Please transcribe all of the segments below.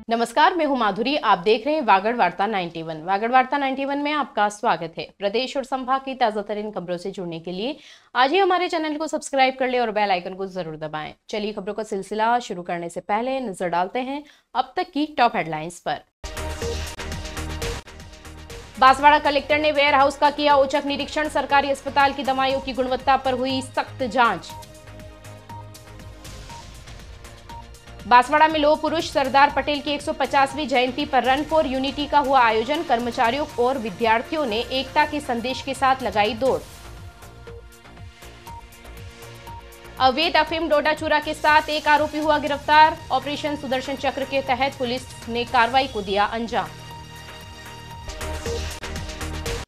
नमस्कार, मैं हूं माधुरी। आप देख रहे हैं वागड़ वार्ता 91। वागड़ वार्ता 91 में आपका स्वागत है। प्रदेश और संभाग की ताजा तरीन खबरों से जुड़ने के लिए आज ही हमारे चैनल को सब्सक्राइब कर ले और बेल आइकन को जरूर दबाएं। चलिए खबरों का सिलसिला शुरू करने से पहले नजर डालते हैं अब तक की टॉप हेडलाइंस पर। बांसवाड़ा कलेक्टर ने वेयर हाउस का किया औचक निरीक्षण। सरकारी अस्पताल की दवाइयों की गुणवत्ता पर हुई सख्त जांच। बांसवाड़ा में लौह पुरुष सरदार पटेल की 150वीं जयंती पर रन फॉर यूनिटी का हुआ आयोजन। कर्मचारियों और विद्यार्थियों ने एकता के संदेश के साथ लगाई दौड़। अवैध अफीम डोडा चूरा के साथ एक आरोपी हुआ गिरफ्तार। ऑपरेशन सुदर्शन चक्र के तहत पुलिस ने कार्रवाई को दिया अंजाम।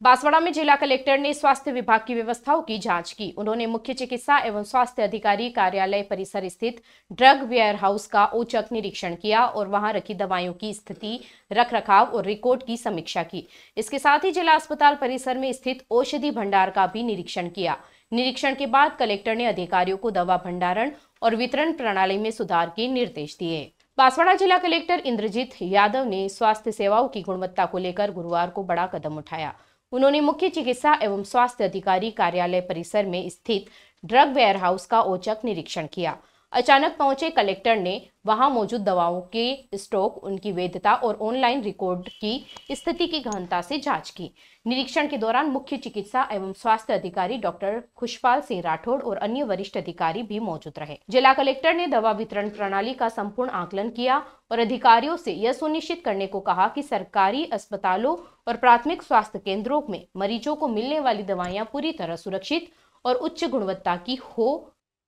बांसवाड़ा में जिला कलेक्टर ने स्वास्थ्य विभाग की व्यवस्थाओं की जांच की। उन्होंने मुख्य चिकित्सा एवं स्वास्थ्य अधिकारी कार्यालय परिसर स्थित ड्रग वेयर हाउस का औचक निरीक्षण किया और वहां रखी दवाइयों की स्थिति, रखरखाव और रिकॉर्ड की समीक्षा की। इसके साथ ही जिला अस्पताल परिसर में स्थित औषधि भंडार का भी निरीक्षण किया। निरीक्षण के बाद कलेक्टर ने अधिकारियों को दवा भंडारण और वितरण प्रणाली में सुधार के निर्देश दिए। बांसवाड़ा जिला कलेक्टर इंद्रजीत यादव ने स्वास्थ्य सेवाओं की गुणवत्ता को लेकर गुरुवार को बड़ा कदम उठाया। उन्होंने मुख्य चिकित्सा एवं स्वास्थ्य अधिकारी कार्यालय परिसर में स्थित ड्रग वेयर हाउस का औचक निरीक्षण किया। अचानक पहुंचे कलेक्टर ने वहां मौजूद दवाओं के स्टॉक, उनकी वैधता और ऑनलाइन रिकॉर्ड की स्थिति की गहनता से जांच की। निरीक्षण के दौरान मुख्य चिकित्सा एवं स्वास्थ्य अधिकारी डॉक्टर खुशपाल सिंह राठौड़ और अन्य वरिष्ठ अधिकारी भी मौजूद रहे। जिला कलेक्टर ने दवा वितरण प्रणाली का संपूर्ण आकलन किया और अधिकारियों से यह सुनिश्चित करने को कहा कि सरकारी अस्पतालों और प्राथमिक स्वास्थ्य केंद्रों में मरीजों को मिलने वाली दवाइयां पूरी तरह सुरक्षित और उच्च गुणवत्ता की हो।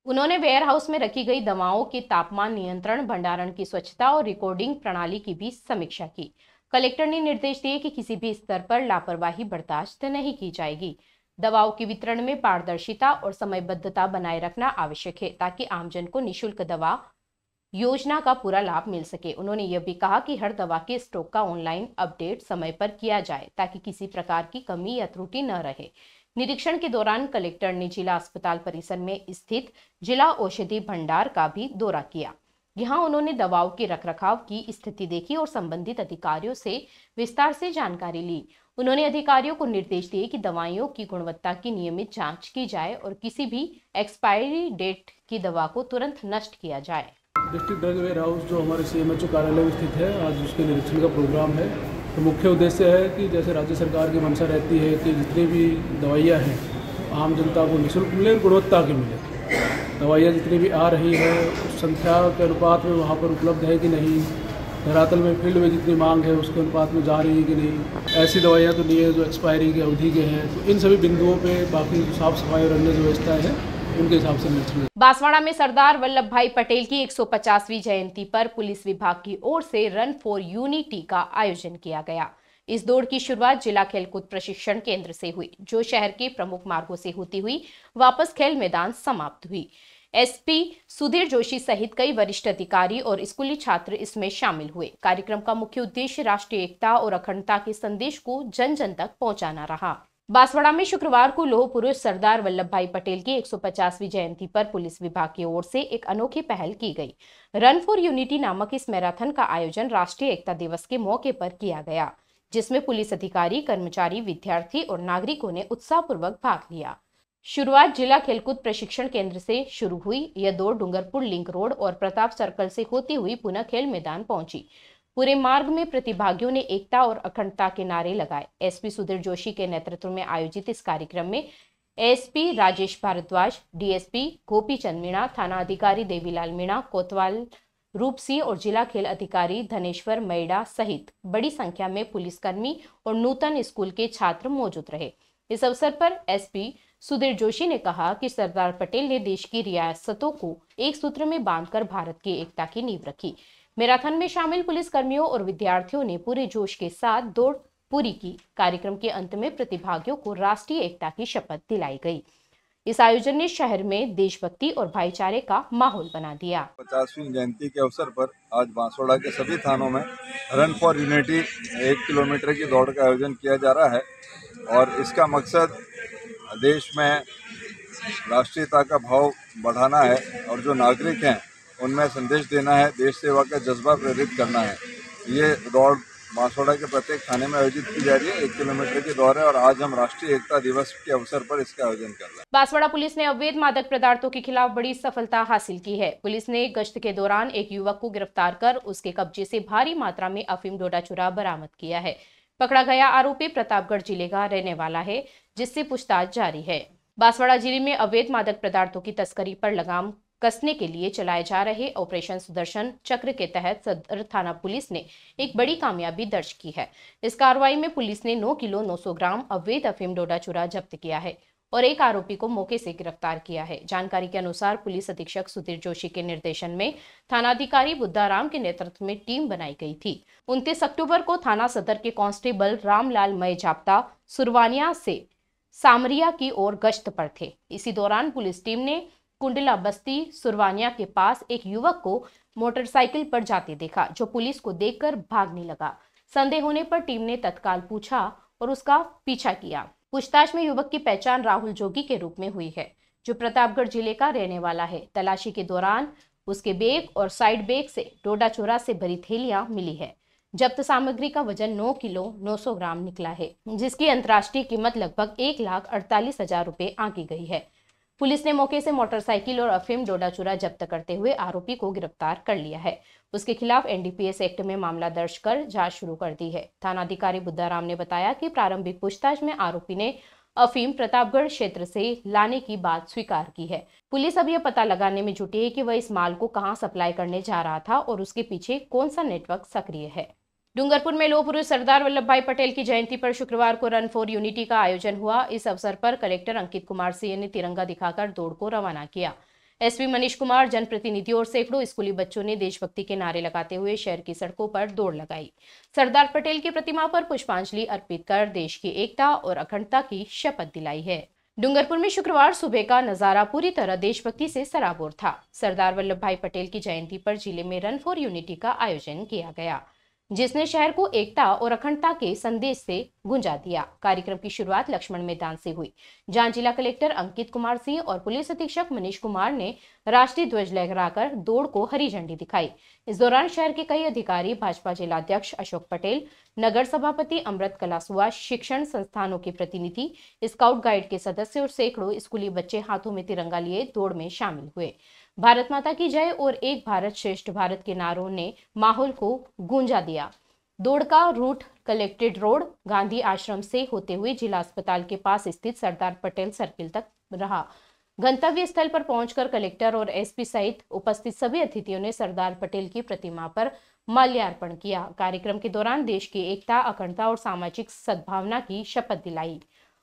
उन्होंने वेयर हाउस में रखी गई दवाओं के तापमान नियंत्रण, भंडारण की स्वच्छता और रिकॉर्डिंग प्रणाली की भी समीक्षा की। कलेक्टर ने निर्देश दिए कि किसी भी स्तर पर लापरवाही बर्दाश्त नहीं की जाएगी। दवाओं के वितरण में पारदर्शिता और समयबद्धता बनाए रखना आवश्यक है ताकि आमजन को निःशुल्क दवा योजना का पूरा लाभ मिल सके। उन्होंने यह भी कहा कि हर दवा के स्टॉक का ऑनलाइन अपडेट समय पर किया जाए ताकि किसी प्रकार की कमी या त्रुटि न रहे। निरीक्षण के दौरान कलेक्टर ने जिला अस्पताल परिसर में स्थित जिला औषधि भंडार का भी दौरा किया। यहां उन्होंने दवाओं के रखरखाव की स्थिति देखी और संबंधित अधिकारियों से विस्तार से जानकारी ली। उन्होंने अधिकारियों को निर्देश दिए कि दवाइयों की गुणवत्ता की नियमित जांच की जाए और किसी भी एक्सपायरी डेट की दवा को तुरंत नष्ट किया जाए। डिस्ट्रिक्ट ड्रग वेयर हाउस जो हमारे सीएमएचओ कार्यालय में स्थित है, आज उसके निरीक्षण का प्रोग्राम है। तो मुख्य उद्देश्य है कि जैसे राज्य सरकार की मंशा रहती है कि जितनी भी दवाइयाँ हैं आम जनता को निःशुल्क मिले, गुणवत्ता की मिले। दवाइयाँ जितनी भी आ रही है उस संख्या के अनुपात में वहाँ पर उपलब्ध है कि नहीं, धरातल में फील्ड में जितनी मांग है उसके अनुपात में जा रही है कि नहीं। ऐसी दवाइयाँ तो नहीं है जो एक्सपायरी की अवधि के हैं। तो इन सभी बिंदुओं पर बाकी साफ सफाई और अन्य जो व्यवस्थाएँ हैं उनके हिसाब से निरीक्षण। बांसवाड़ा में सरदार वल्लभ भाई पटेल की 150वीं जयंती पर पुलिस विभाग की ओर से रन फॉर यूनिटी का आयोजन किया गया। इस दौड़ की शुरुआत जिला खेलकूद प्रशिक्षण केंद्र से हुई, जो शहर के प्रमुख मार्गों से होती हुई वापस खेल मैदान समाप्त हुई। एसपी सुधीर जोशी सहित कई वरिष्ठ अधिकारी और स्कूली छात्र इसमें शामिल हुए। कार्यक्रम का मुख्य उद्देश्य राष्ट्रीय एकता और अखंडता के संदेश को जन जन तक पहुंचाना रहा। बांसवाड़ा में शुक्रवार को लौह पुरुष सरदार वल्लभ भाई पटेल की 150वीं जयंती पर पुलिस विभाग की ओर से एक अनोखी पहल की गई। रन फॉर यूनिटी नामक इस मैराथन का आयोजन राष्ट्रीय एकता दिवस के मौके पर किया गया, जिसमें पुलिस अधिकारी, कर्मचारी, विद्यार्थी और नागरिकों ने उत्साहपूर्वक भाग लिया। शुरुआत जिला खेलकूद प्रशिक्षण केंद्र से शुरू हुई। यह दौड़ डूंगरपुर लिंक रोड और प्रताप सर्कल से होती हुई पुनः खेल मैदान पहुंची। पूरे मार्ग में प्रतिभागियों ने एकता और अखंडता के नारे लगाए। एसपी सुधीर जोशी के नेतृत्व में आयोजित इस कार्यक्रम में एसपी राजेश भारद्वाज, डीएसपी गोपी चंद मीणा, थाना अधिकारी देवीलाल मीणा, कोतवाल रूप सिंह और जिला खेल अधिकारी धनेश्वर मैडा सहित बड़ी संख्या में पुलिसकर्मी और नूतन स्कूल के छात्र मौजूद रहे। इस अवसर पर एसपी सुधीर जोशी ने कहा कि सरदार पटेल ने देश की रियासतों को एक सूत्र में बांधकर भारत की एकता की नींव रखी। मैराथन में शामिल पुलिसकर्मियों और विद्यार्थियों ने पूरे जोश के साथ दौड़ पूरी की। कार्यक्रम के अंत में प्रतिभागियों को राष्ट्रीय एकता की शपथ दिलाई गई। इस आयोजन ने शहर में देशभक्ति और भाईचारे का माहौल बना दिया। 50वीं जयंती के अवसर पर आज बांसवाड़ा के सभी थानों में रन फॉर यूनिटी 1 किलोमीटर की दौड़ का आयोजन किया जा रहा है और इसका मकसद देश में राष्ट्रीयता का भाव बढ़ाना है और जो नागरिक हैं उनमें संदेश देना है, देश सेवा का जज्बा प्रेरित करना है। ये दौड़ बांसवाड़ा के प्रत्येक थाने में आयोजित की जा रही है। 1 किलोमीटर की दौड़ है और आज हम राष्ट्रीय एकता दिवस के अवसर पर इसका आयोजन कर रहे हैं। बांसवाड़ा पुलिस ने अवैध मादक पदार्थों के खिलाफ बड़ी सफलता हासिल की है। पुलिस ने गश्त के दौरान एक युवक को गिरफ्तार कर उसके कब्जे से भारी मात्रा में अफीम डोडा चूरा बरामद किया है। पकड़ा गया आरोपी प्रतापगढ़ जिले का रहने वाला है, जिससे पूछताछ जारी है। बांसवाड़ा जिले में अवैध मादक पदार्थों की तस्करी पर लगाम कसने के लिए चलाए जा रहे ऑपरेशन सुदर्शन चक्र के तहत सदर थाना पुलिस ने एक बड़ी कामयाबी दर्ज की है। इस कार्रवाई में पुलिस ने 9 किलो 900 ग्राम अवैध अफीम डोडा चूरा जब्त किया है और एक आरोपी को मौके से गिरफ्तार किया है। जानकारी के अनुसार पुलिस अधीक्षक सुधीर जोशी के निर्देशन में थानाधिकारी बुद्धाराम के नेतृत्व में टीम बनाई गई थी। 29 अक्टूबर को थाना सदर के कांस्टेबल रामलाल मय जाप्ता सुरवानिया से सामरिया की ओर गश्त पर थे। इसी दौरान पुलिस टीम ने कुंडला बस्ती सुरवानिया के पास एक युवक को मोटरसाइकिल पर जाते देखा, जो पुलिस को देखकर भागने लगा। संदेह होने पर टीम ने तत्काल पूछा और उसका पीछा किया। पूछताछ में युवक की पहचान राहुल जोगी के रूप में हुई है, जो प्रतापगढ़ जिले का रहने वाला है। तलाशी के दौरान उसके बैग और साइड बैग से डोडा चूरा से भरी थैलियां मिली है। जब्त सामग्री का वजन 9 किलो 900 ग्राम निकला है, जिसकी अंतर्राष्ट्रीय कीमत लगभग 1,48,000 रुपए आंकी गई है। पुलिस ने मौके से मोटरसाइकिल और अफीम डोडा चूरा जब्त करते हुए आरोपी को गिरफ्तार कर लिया है। उसके खिलाफ एनडीपीएस एक्ट में मामला दर्ज कर जांच शुरू कर दी है। थानाधिकारी बुद्धाराम ने बताया कि प्रारंभिक पूछताछ में आरोपी ने अफीम प्रतापगढ़ क्षेत्र से लाने की बात स्वीकार की है। पुलिस अब यह पता लगाने में जुटी है कि वह इस माल को कहां सप्लाई करने जा रहा था और उसके पीछे कौन सा नेटवर्क सक्रिय है। डूंगरपुर में लौह पुरुष सरदार वल्लभ भाई पटेल की जयंती पर शुक्रवार को रन फॉर यूनिटी का आयोजन हुआ। इस अवसर पर कलेक्टर अंकित कुमार सिंह ने तिरंगा दिखाकर दौड़ को रवाना किया। एसपी मनीष कुमार, जनप्रतिनिधियों और सैकड़ों स्कूली बच्चों ने देशभक्ति के नारे लगाते हुए शहर की सड़कों पर दौड़ लगाई। सरदार पटेल की प्रतिमा पर पुष्पांजलि अर्पित कर देश की एकता और अखंडता की शपथ दिलाई है। डूंगरपुर में शुक्रवार सुबह का नजारा पूरी तरह देशभक्ति से सराबोर था। सरदार वल्लभ भाई पटेल की जयंती पर जिले में रन फॉर यूनिटी का आयोजन किया गया, जिसने शहर को एकता और अखंडता के संदेश से गुंजा दिया। कार्यक्रम की शुरुआत लक्ष्मण मैदान से हुई, जहां जिला कलेक्टर अंकित कुमार सिंह और पुलिस अधीक्षक मनीष कुमार ने राष्ट्रीय ध्वज लहराकर दौड़ को हरी झंडी दिखाई। इस दौरान शहर के कई अधिकारी, भाजपा जिलाध्यक्ष अशोक पटेल, नगर सभापति अमृत कलासुआ, शिक्षण संस्थानों के प्रतिनिधि, स्काउट गाइड के सदस्य और सैकड़ों स्कूली बच्चे हाथों में तिरंगा लिए दौड़ में शामिल हुए। भारत माता की जय और एक भारत श्रेष्ठ भारत के नारों ने माहौल को गूंजा दिया। दौड़ का रूट कलेक्ट्रेट रोड, गांधी आश्रम से होते हुए जिला अस्पताल के पास स्थित सरदार पटेल सर्किल तक रहा। गंतव्य स्थल पर पहुंचकर कलेक्टर और एसपी सहित उपस्थित सभी अतिथियों ने सरदार पटेल की प्रतिमा पर माल्यार्पण किया। कार्यक्रम के दौरान देश की एकता, अखंडता और सामाजिक सद्भावना की शपथ दिलाई।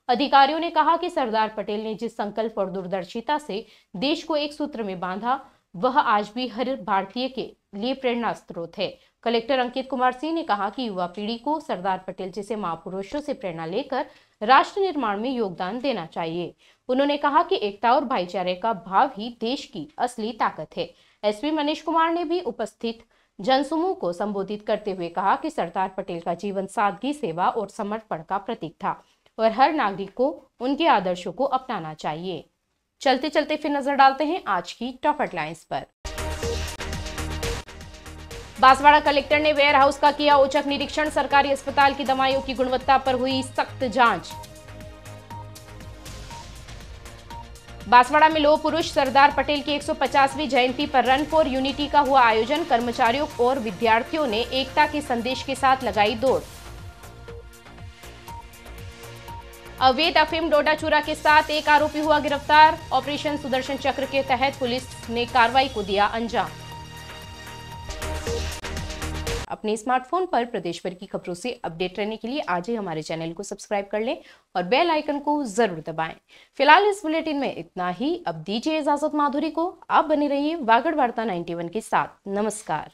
अधिकारियों ने कहा कि सरदार पटेल ने जिस संकल्प और दूरदर्शिता से देश को एक सूत्र में बांधा, वह आज भी हर भारतीय के लिए प्रेरणा स्रोत है। कलेक्टर अंकित कुमार सिंह ने कहा कि युवा पीढ़ी को सरदार पटेल जैसे महापुरुषों से प्रेरणा लेकर राष्ट्र निर्माण में योगदान देना चाहिए। उन्होंने कहा कि एकता और भाईचारे का भाव ही देश की असली ताकत है। एसपी मनीष कुमार ने भी उपस्थित जनसमूह को संबोधित करते हुए कहा कि सरदार पटेल का जीवन सादगी, सेवा और समर्पण का प्रतीक था और हर नागरिक को उनके आदर्शों को अपनाना चाहिए। चलते चलते फिर नजर डालते हैं आज की टॉप हेडलाइंस पर। बांसवाड़ा कलेक्टर ने वेयर हाउस का किया औचक निरीक्षण, सरकारी अस्पताल की दवाइयों की गुणवत्ता पर हुई सख्त जांच। बांसवाड़ा में लौह पुरुष सरदार पटेल की 150वीं जयंती पर रन फॉर यूनिटी का हुआ आयोजन, कर्मचारियों और विद्यार्थियों ने एकता के संदेश के साथ लगाई दौड़। अवैध अफीम डोडा चूरा के साथ एक आरोपी हुआ गिरफ्तार, ऑपरेशन सुदर्शन चक्र के तहत पुलिस ने कार्रवाई को दिया अंजाम। अपने स्मार्टफोन पर प्रदेश भर की खबरों से अपडेट रहने के लिए आज ही हमारे चैनल को सब्सक्राइब कर लें और बेल आइकन को जरूर दबाएं। फिलहाल इस बुलेटिन में इतना ही। अब दीजिए इजाजत माधुरी को। आप बने रहिए वागड़ वार्ता 91 के साथ। नमस्कार।